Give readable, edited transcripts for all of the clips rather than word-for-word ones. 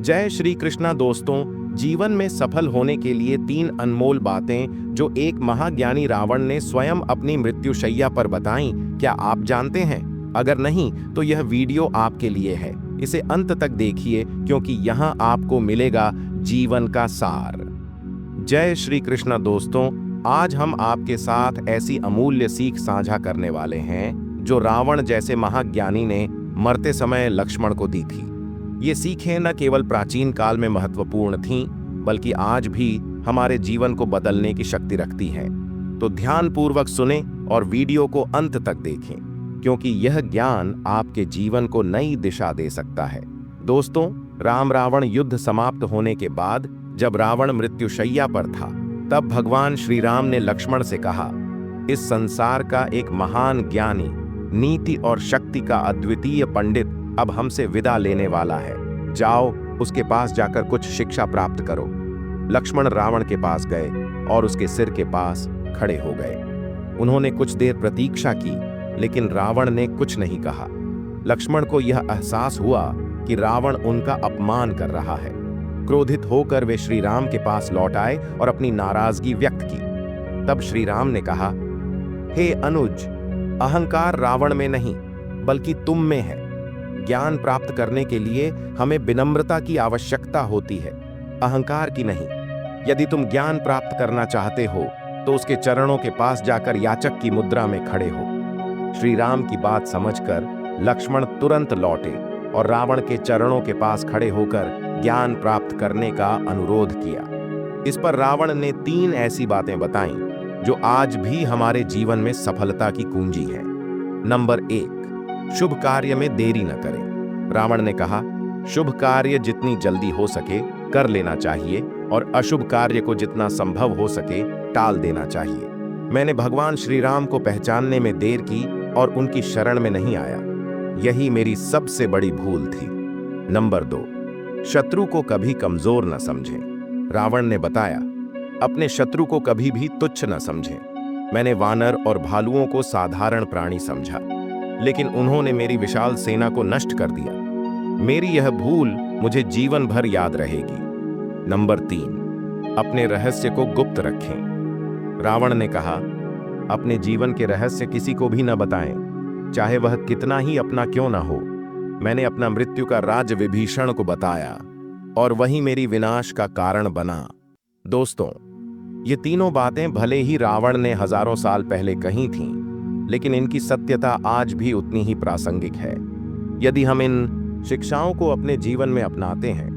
जय श्री कृष्णा दोस्तों, जीवन में सफल होने के लिए 3 अनमोल बातें जो एक महाज्ञानी रावण ने स्वयं अपनी मृत्युशैया पर बताईं, क्या आप जानते हैं? अगर नहीं तो यह वीडियो आपके लिए है। इसे अंत तक देखिए क्योंकि यहाँ आपको मिलेगा जीवन का सार। जय श्री कृष्णा दोस्तों, आज हम आपके साथ ऐसी अमूल्य सीख साझा करने वाले हैं जो रावण जैसे महाज्ञानी ने मरते समय लक्ष्मण को दी थी। ये सीखें न केवल प्राचीन काल में महत्वपूर्ण थीं, बल्कि आज भी हमारे जीवन को बदलने की शक्ति रखती हैं। तो ध्यानपूर्वक सुने और वीडियो को अंत तक देखें, क्योंकि यह ज्ञान आपके जीवन को नई दिशा दे सकता है। दोस्तों, राम रावण युद्ध समाप्त होने के बाद जब रावण मृत्युशैया पर था, तब भगवान श्री राम ने लक्ष्मण से कहा, इस संसार का एक महान ज्ञानी, नीति और शक्ति का अद्वितीय पंडित अब हमसे विदा लेने वाला है। जाओ, उसके पास जाकर कुछ शिक्षा प्राप्त करो। लक्ष्मण रावण के पास गए और उसके सिर के पास खड़े हो गए। उन्होंने कुछ देर प्रतीक्षा की, लेकिन रावण ने कुछ नहीं कहा। लक्ष्मण को यह एहसास हुआ कि रावण उनका अपमान कर रहा है। क्रोधित होकर वे श्री राम के पास लौट आए और अपनी नाराजगी व्यक्त की। तब श्री राम ने कहा, हे अनुज, अहंकार रावण में नहीं बल्कि तुम में है। ज्ञान प्राप्त करने के लिए हमें विनम्रता की आवश्यकता होती है, अहंकार की नहीं। यदि तुम ज्ञान प्राप्त करना चाहते हो तो उसके चरणों के पास जाकर याचक की मुद्रा में खड़े हो। श्री राम की बात समझकर लक्ष्मण तुरंत लौटे और रावण के चरणों के पास खड़े होकर ज्ञान प्राप्त करने का अनुरोध किया। इस पर रावण ने 3 ऐसी बातें बताईं जो आज भी हमारे जीवन में सफलता की कुंजी है। नंबर 1, शुभ कार्य में देरी न करें। रावण ने कहा, शुभ कार्य जितनी जल्दी हो सके कर लेना चाहिए और अशुभ कार्य को जितना संभव हो सके टाल देना चाहिए। मैंने भगवान श्री राम को पहचानने में देर की और उनकी शरण में नहीं आया। यही मेरी सबसे बड़ी भूल थी। नंबर 2, शत्रु को कभी कमजोर न समझें। रावण ने बताया, अपने शत्रु को कभी भी तुच्छ न समझें। मैंने वानर और भालुओं को साधारण प्राणी समझा, लेकिन उन्होंने मेरी विशाल सेना को नष्ट कर दिया। मेरी यह भूल मुझे जीवन भर याद रहेगी। नंबर 3, अपने रहस्य को गुप्त रखें। रावण ने कहा, अपने जीवन के रहस्य किसी को भी न बताएं, चाहे वह कितना ही अपना क्यों न हो। मैंने अपना मृत्यु का राज विभीषण को बताया और वही मेरी विनाश का कारण बना। दोस्तों, ये तीनों बातें भले ही रावण ने हजारों साल पहले कही थीं, लेकिन इनकी सत्यता आज भी उतनी ही प्रासंगिक है। यदि हम इन शिक्षाओं को अपने जीवन में अपनाते हैं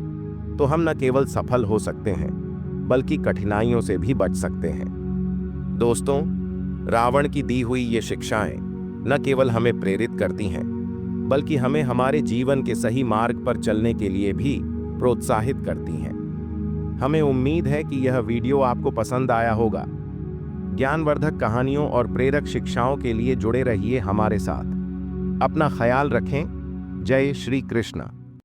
तो हम न केवल सफल हो सकते हैं, बल्कि कठिनाइयों से भी बच सकते हैं। दोस्तों, रावण की दी हुई ये शिक्षाएं न केवल हमें प्रेरित करती हैं, बल्कि हमें हमारे जीवन के सही मार्ग पर चलने के लिए भी प्रोत्साहित करती हैं। हमें उम्मीद है कि यह वीडियो आपको पसंद आया होगा। ज्ञानवर्धक कहानियों और प्रेरक शिक्षाओं के लिए जुड़े रहिए हमारे साथ। अपना ख्याल रखें। जय श्री कृष्ण।